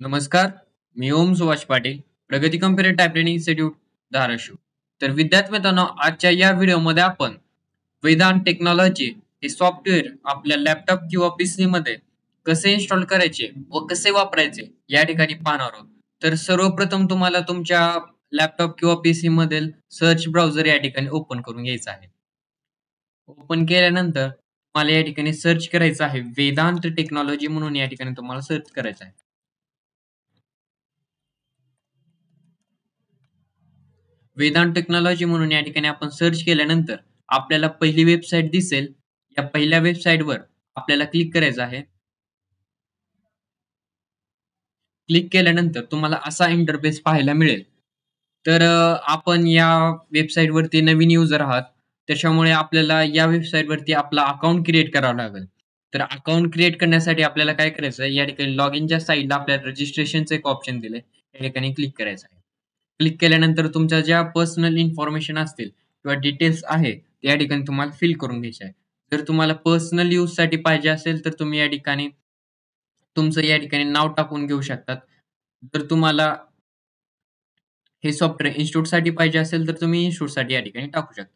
नमस्कार, मी ओम सुभाष पाटील, प्रगती computer typing institute, Dharashiv. तर विद्यार्थी मित्रांनो, आजच्या या व्हिडिओमध्ये आपण वेदांत टेक्नॉलॉजी हे सॉफ्टवेअर आपल्या लॅपटॉप किंवा पीसी मध्ये कसे इन्स्टॉल करायचे व कसे वापरायचे या ठिकाणी पाहणार आहोत. तर सर्वप्रथम तुम्हाला तुमच्या लॅपटॉप किंवा पीसी मधील सर्च ब्राउझर या ठिकाणी ओपन करून घ्यायचा आहे. ओपन केल्यानंतर तुम्हाला या ठिकाणी सर्च करायचं आहे वेदांत टेक्नॉलॉजी म्हणून या ठिकाणी तुम्हाला सर्च करायचं आहे. वेदांत टेक्नॉलॉजी म्हणून या ठिकाणी आपण सर्च केल्यानंतर आपल्याला पहिली वेबसाईट दिसेल. या पहिल्या वेबसाईटवर आपल्याला क्लिक करायचं आहे. क्लिक केल्यानंतर तुम्हाला असा इंटरफेस पाहायला मिळेल. तर आपण या वेबसाईटवरती नवीन युजर आहात, त्याच्यामुळे आपल्याला या वेबसाईटवरती आपला अकाउंट क्रिएट करावं लागेल. तर अकाउंट क्रिएट करण्यासाठी आपल्याला काय करायचं आहे, या ठिकाणी लॉग इनच्या साईडला आपल्याला रजिस्ट्रेशनचं एक ऑप्शन दिलंय, या ठिकाणी क्लिक करायचं आहे. क्लिक केल्यानंतर तुमच्या ज्या पर्सनल इन्फॉर्मेशन असतील किंवा डिटेल्स आहे ते या ठिकाणी तुम्हाला फिल करून घ्यायचे आहे. जर तुम्हाला पर्सनल यूज साठी पाहिजे असेल तर तुम्ही या ठिकाणी तुमचं या ठिकाणी नाव टाकून घेऊ शकतात. जर तुम्हाला हे सॉफ्टवेअर इन्स्टिट्यूटसाठी पाहिजे असेल तर तुम्ही इन्स्टिट्यूटसाठी या ठिकाणी टाकू शकता.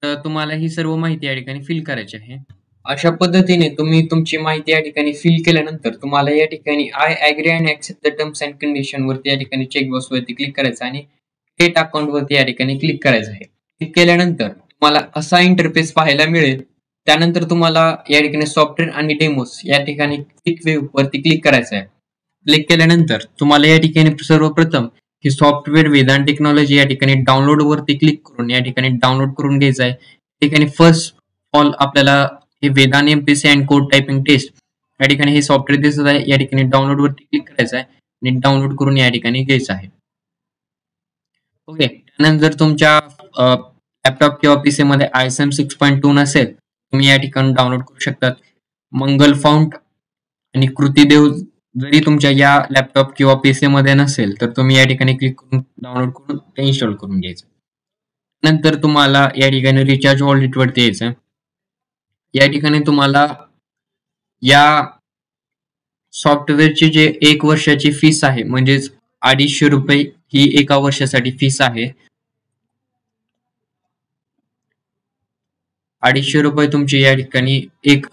तर तुम्हाला ही सर्व माहिती या ठिकाणी फिल करायची आहे. अशा पद्धतीने तुम्ही तुमची माहिती या ठिकाणी फिल केल्यानंतर तुम्हाला या ठिकाणी I agree and accept the terms and condition वरती या ठिकाणी चेक बॉक्स वरती क्लिक करायचं आणि क्रिएट अकाउंट वरती या ठिकाणी क्लिक करायचं आहे. क्लिक केल्यानंतर तुम्हाला असा इंटरफेस पाहायला मिळेल. त्यानंतर तुम्हाला या ठिकाणी सॉफ्टवेअर आणि डेमोस या ठिकाणी क्लिक वेव्ह वरती क्लिक करायचं आहे. क्लिक केल्यानंतर तुम्हाला या ठिकाणी सर्वप्रथम हे सॉफ्टवेअर वेदांत टेक्नॉलॉजी या ठिकाणी डाउनलोड वरती क्लिक करून या ठिकाणी डाउनलोड करून घ्यायचं आहे. या ठिकाणी फर्स्ट ऑल आपल्याला हे Vedant MPC and code typing test या ठिकाणी हे सॉफ्टवेअर दिसत आहे. या ठिकाणी डाउनलोड वरती क्लिक करायचं आहे आणि डाउनलोड करून या ठिकाणी घ्यायचं आहे. ओके, त्यानंतर तुमच्या लॅपटॉप किंवा पीसी मध्ये ISM 6.2 नसेल तुम्ही या ठिकाणी डाउनलोड करू शकतात. मंगल फाउंट आणि कृतीदेव जरी तुमच्या या लॅपटॉप किंवा पीसी मध्ये नसेल तर तुम्ही या ठिकाणी क्लिक करून डाउनलोड करून ते इन्स्टॉल करून घ्यायचं. नंतर तुम्हाला या ठिकाणी रिचार्ज वॉलेट वरती यायचं. या ठिकाणी तुम्हाला या सॉफ्टवेअरची जे 1 वर्षाची फीस आहे म्हणजेच ₹250 ही एका वर्षासाठी फीस आहे. ₹250 तुमची या ठिकाणी एक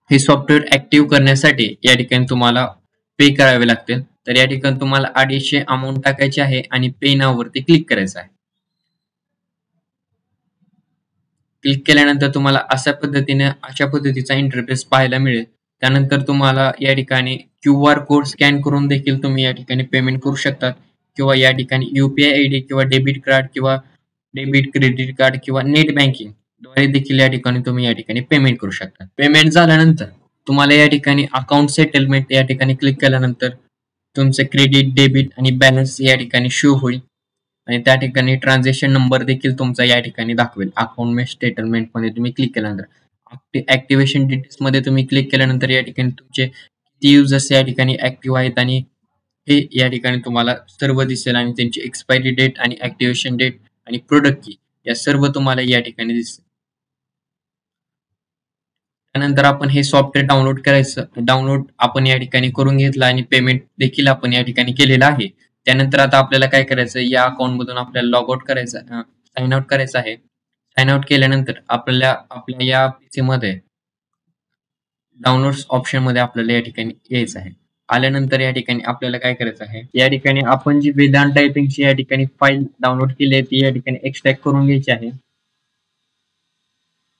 हे सॉफ्टवेअर ऍक्टिव्ह करण्यासाठी या ठिकाणी तुम्हाला पे करावे लागतील. तर या ठिकाणी तुम्हाला 250 अमाऊंट टाकायची आहे आणि पे नाव वरती क्लिक करायचं आहे. क्लिक केल्यानंतर तुम्हाला अशा पद्धतीचा इंटरफेस पाहायला मिळेल. त्यानंतर तुम्हाला या ठिकाणी QR कोड स्कॅन करून देखील तुम्ही या ठिकाणी पेमेंट करू शकतात किंवा या ठिकाणी UPI आयडी किंवा डेबिट कार्ड किंवा डेबिट क्रेडिट कार्ड किंवा नेट बँकिंग द्वारे देखील या ठिकाणी तुम्ही या ठिकाणी पेमेंट करू शकता. पेमेंट झाल्यानंतर तुम्हाला या ठिकाणी अकाउंट सेटलमेंट या ठिकाणी क्लिक केल्यानंतर तुमचे क्रेडिट, डेबिट आणि बॅलन्स या ठिकाणी शो होईल आणि त्या ठिकाणी ट्रान्झॅक्शन नंबर देखील तुमचा या ठिकाणी दाखवेल. अकाउंट स्टेटमेंट मध्ये तुम्ही क्लिक केल्यानंतर ऍक्टिव्हेशन डिटेल्स मध्ये तुम्ही क्लिक केल्यानंतर या ठिकाणी तुमचे किती युजर्स या ठिकाणी ऍक्टिव्ह आहेत आणि हे या ठिकाणी तुम्हाला सर्व दिसेल आणि त्यांची एक्सपायरी डेट आणि ऍक्टिव्हेशन डेट आणि प्रोडक्ट की या सर्व तुम्हाला या ठिकाणी दिसेल. त्यानंतर आपण हे सॉफ्टवेअर डाउनलोड करायचं. डाउनलोड आपण या ठिकाणी करून घेतलं आणि पेमेंट देखील आपण या ठिकाणी केलेलं आहे. त्यानंतर आता आपल्याला काय करायचं, या अकाउंट मधून आपल्याला लॉग आउट करायचं, साइन आउट करायचं आहे. साइन आउट केल्यानंतर आपल्या या पीसी मध्ये डाउनलोड्स ऑप्शन मध्ये आपल्याला या ठिकाणी यायचं आहे. आल्यानंतर या ठिकाणी आपल्याला काय करायचं आहे, या ठिकाणी आपण जी वेदांत टायपिंगची या ठिकाणी फाईल डाउनलोड केली आहे ती या ठिकाणी एक्सट्रॅक्ट करून घ्यायची आहे.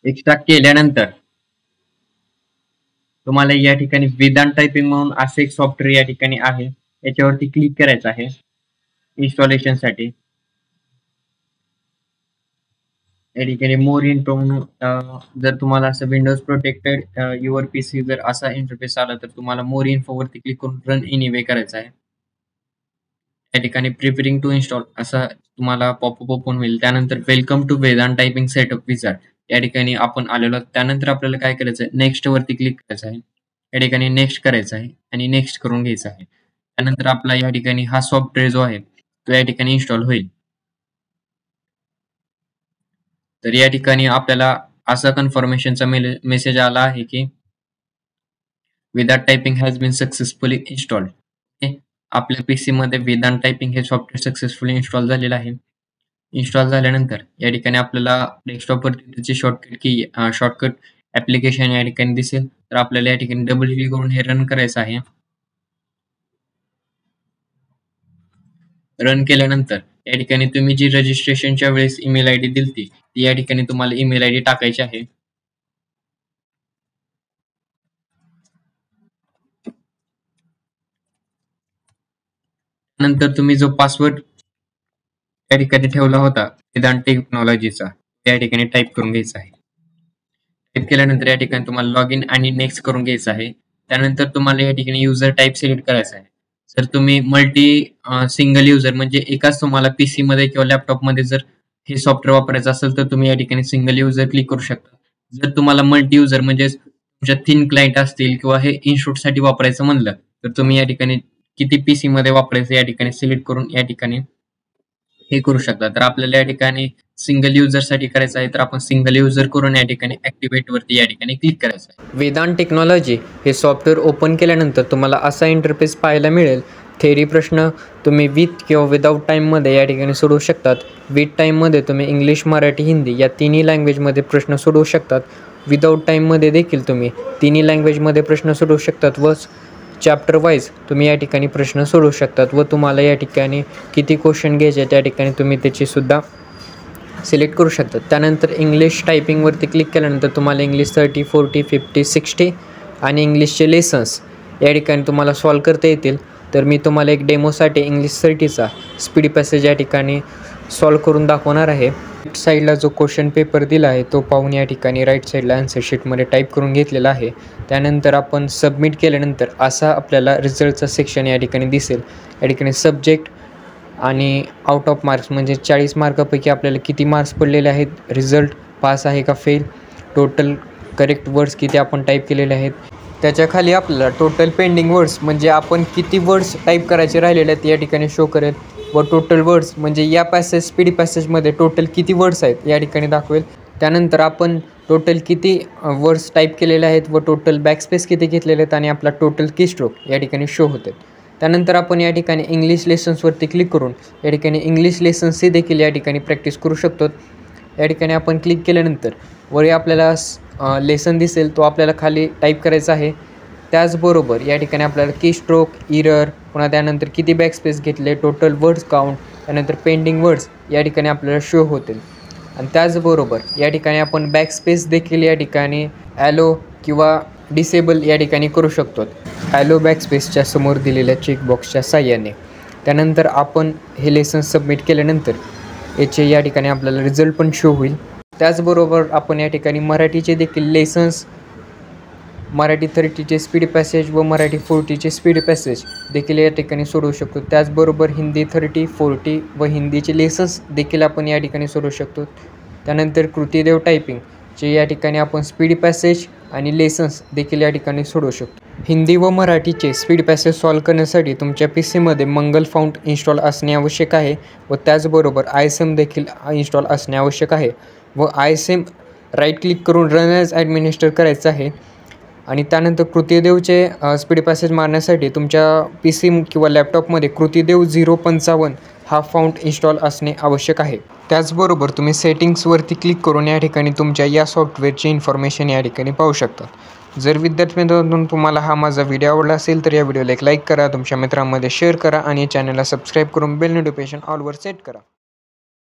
एक्सट्रॅक्ट केल्यानंतर तुम्हाला या ठिकाणी वेदांत टायपिंग म्हणून असे एक सॉफ्टवेअर या ठिकाणी आहे, याच्यावरती क्लिक करायचं आहे इन्स्टॉलेशन साठी. या ठिकाणी मोर इन्फो म्हणून जर तुम्हाला असं विंडोज प्रोटेक्टेड युअर पीसी जर असा इंटरफेस आला तर तुम्हाला मोर इन्फो वरती क्लिक करून रन एनिवे करायचं आहे. या ठिकाणी प्रिपेरिंग टू इन्स्टॉल असा तुम्हाला पॉपअप ओपन होईल. त्यानंतर welcome to Vedant typing setup wizard या ठिकाणी आपण आलेलो. त्यानंतर आपल्याला काय करायचं आहे, नेक्स्ट वरती क्लिक करायचं आहे. या ठिकाणी नेक्स्ट करायचं आहे आणि नेक्स्ट करून घ्यायचं आहे. त्यानंतर आपला या ठिकाणी हा सॉफ्टवेअर जो आहे तो या ठिकाणी इन्स्टॉल होईल. तर या ठिकाणी आपल्याला असा कन्फर्मेशनचा मेसेज आला आहे की Vedant typing has been successfully installed. आपल्या PC मध्ये वेदांत टायपिंग हे सॉफ्टवेअर सक्सेसफुली इन्स्टॉल झालेलं आहे. इन्स्टॉल झाल्यानंतर या ठिकाणी आपल्याला डेस्कटॉपवरती त्याची शॉर्टकट ऍप्लिकेशन या ठिकाणी दिसेल. तर आपल्याला या ठिकाणी डबल क्लिक करून हे रन करायचं आहे. रन केल्यानंतर या ठिकाणी तुम्ही जी रजिस्ट्रेशनच्या वेळेस ईमेल आयडी दिलती ती या ठिकाणी तुम्हाला ईमेल आयडी टाकायची आहे. नंतर तुम्ही जो पासवर्ड त्या ठिकाणी ठेवला होता वेदांत टेक्नॉलॉजीचा त्या ठिकाणी टाईप करून घ्यायचा आहे. टाईप केल्यानंतर या ठिकाणी तुम्हाला लॉग इन आणि नेक्स्ट करून घ्यायचं आहे. त्यानंतर तुम्हाला या ठिकाणी युजर टाईप सिलेक्ट करायचा आहे. जर तुम्ही सिंगल युजर म्हणजे एकाच तुम्हाला PC मध्ये किंवा लॅपटॉपमध्ये जर हे सॉफ्टवेअर वापरायचं असेल तर तुम्ही या ठिकाणी सिंगल युजर क्लिक करू शकता. जर तुम्हाला मल्टी युजर म्हणजे तुमच्या 3 क्लायंट असतील किंवा हे इन्स्टिट्यूट साठी वापरायचं म्हणलं तर तुम्ही या ठिकाणी किती PC मध्ये वापरायचं या ठिकाणी सिलेक्ट करून या ठिकाणी हे करू शकता. तर आपल्याला या ठिकाणी सिंगल युजर साठी करायचं आहे तर आपण सिंगल युजर करून या ठिकाणी ऍक्टिव्हेट वरती या ठिकाणी क्लिक करायचं आहे. वेदांत टेक्नॉलॉजी हे सॉफ्टवेअर ओपन केल्यानंतर तुम्हाला असा इंटरफेस पाहायला मिळेल. थेरी प्रश्न तुम्ही विथ किंवा विदाऊट टाईममध्ये या ठिकाणी सोडवू शकतात. विथ टाईममध्ये तुम्ही इंग्लिश, मराठी, हिंदी या तिन्ही लँग्वेजमध्ये प्रश्न सोडवू शकतात. विदाऊट टाईममध्ये देखील तुम्ही तिन्ही लँग्वेजमध्ये प्रश्न सोडवू शकतात व चॅप्टर वाईज तुम्ही या ठिकाणी प्रश्न सोडवू शकतात व तुम्हाला या ठिकाणी किती क्वेश्चन घ्यायचे त्या ठिकाणी तुम्ही त्याची सुद्धा सिलेक्ट करू शकतात. त्यानंतर इंग्लिश टायपिंगवरती क्लिक केल्यानंतर तुम्हाला इंग्लिश 30, 40, 50, 60 आणि इंग्लिशचे लेसन्स या ठिकाणी तुम्हाला सॉल्व करता येतील. तर मी तुम्हाला एक डेमोसाठी इंग्लिश 30चा स्पीड पॅसेज या ठिकाणी सॉल्व करून दाखवणार आहे. राईट साईडला जो क्वेश्चन पेपर दिला आहे तो पाहून या ठिकाणी राईट साईडला आन्सर शीटमध्ये टाईप करून घेतलेला आहे. त्यानंतर आपण सबमिट केल्यानंतर असा आपल्याला रिझल्टचा सेक्शन या ठिकाणी दिसेल. या ठिकाणी सब्जेक्ट आणि आउट ऑफ मार्क्स म्हणजे 40 मार्कापैकी आपल्याला किती मार्क्स पडलेले आहेत, रिझल्ट पास आहे का फेल, टोटल करेक्ट वर्ड्स किती आपण टाईप केलेले आहेत, त्याच्या खाली आपल्याला टोटल पेंडिंग वर्ड्स म्हणजे आपण किती वर्ड्स टाईप करायचे राहिलेले आहेत या ठिकाणी शो करेल व टोटल वर्ड्स म्हणजे या स्पीड पॅसेजमध्ये टोटल किती वर्ड्स आहेत या ठिकाणी दाखवेल. त्यानंतर आपण टोटल किती वर्ड्स टाईप केलेले आहेत व टोटल बॅकस्पेस किती घेतलेले आहेत आणि आपला टोटल कीस्ट्रोक या ठिकाणी शो होते. त्यानंतर आपण या ठिकाणी इंग्लिश लेसन्सवरती क्लिक करून या ठिकाणी इंग्लिश लेसन्सही देखील या ठिकाणी प्रॅक्टिस करू शकतो. या ठिकाणी आपण क्लिक केल्यानंतर वरी आपल्याला लेसन दिसेल तो आपल्याला खाली टाईप करायचा आहे. त्याचबरोबर या ठिकाणी आपल्याला कीस्ट्रोक, इरर, पुन्हा त्यानंतर किती बॅकस्पेस घेतले, टोटल वर्ड्स काउंट, त्यानंतर पेंडिंग वर्ड्स या ठिकाणी आपल्याला शो होतील. आणि त्याचबरोबर या ठिकाणी आपण बॅकस्पेस देखील या ठिकाणी ॲलो किंवा डिसेबल या ठिकाणी करू शकतो ॲलो बॅकस्पेसच्या समोर दिलेल्या चेकबॉक्सच्या साहाय्याने. त्यानंतर आपण हे लेसन सबमिट केल्यानंतर याचे या ठिकाणी आपल्याला रिझल्ट पण शो होईल. त्याचबरोबर आपण या ठिकाणी मराठीचे देखील लेसन्स, मराठी 30चे स्पीड पॅसेज व मराठी 40चे स्पीड पॅसेज देखील या ठिकाणी सोडवू शकतो. त्याचबरोबर हिंदी 30, 40 व हिंदीचे लेसन्स देखील आपण या ठिकाणी सोडवू शकतो. त्यानंतर कृतीदेव टायपिंगचे या ठिकाणी आपण स्पीड पॅसेज आणि लेसन्स देखील या ठिकाणी सोडवू शकतो. हिंदी व मराठीचे स्पीड पॅसेज सॉल्व करण्यासाठी तुमच्या PCमध्ये मंगल फाउंट इन्स्टॉल असणे आवश्यक आहे व त्याचबरोबर ISM देखील इन्स्टॉल असणे आवश्यक आहे व ISM राईट क्लिक करून रन ॲज ॲडमिनिस्टर करायचं आहे. आणि त्यानंतर कृतीदेवचे स्पीड पॅसेज मारण्यासाठी तुमच्या PC किंवा लॅपटॉपमध्ये कृतीदेव 055 हा फाउंट इन्स्टॉल असणे आवश्यक आहे. त्याचबरोबर तुम्ही सेटिंग्सवरती क्लिक करून या ठिकाणी तुमच्या या सॉफ्टवेअरची इन्फॉर्मेशन या ठिकाणी पाहू शकतात. जर विद्यार्थी मित्रांनो तुम्हाला हा माझा व्हिडिओ आवडला असेल तर या व्हिडिओला एक लाईक करा, तुमच्या मित्रांमध्ये शेअर करा आणि चॅनलला सबस्क्राईब करून बेल नोटिफिकेशन ऑलवर सेट करा.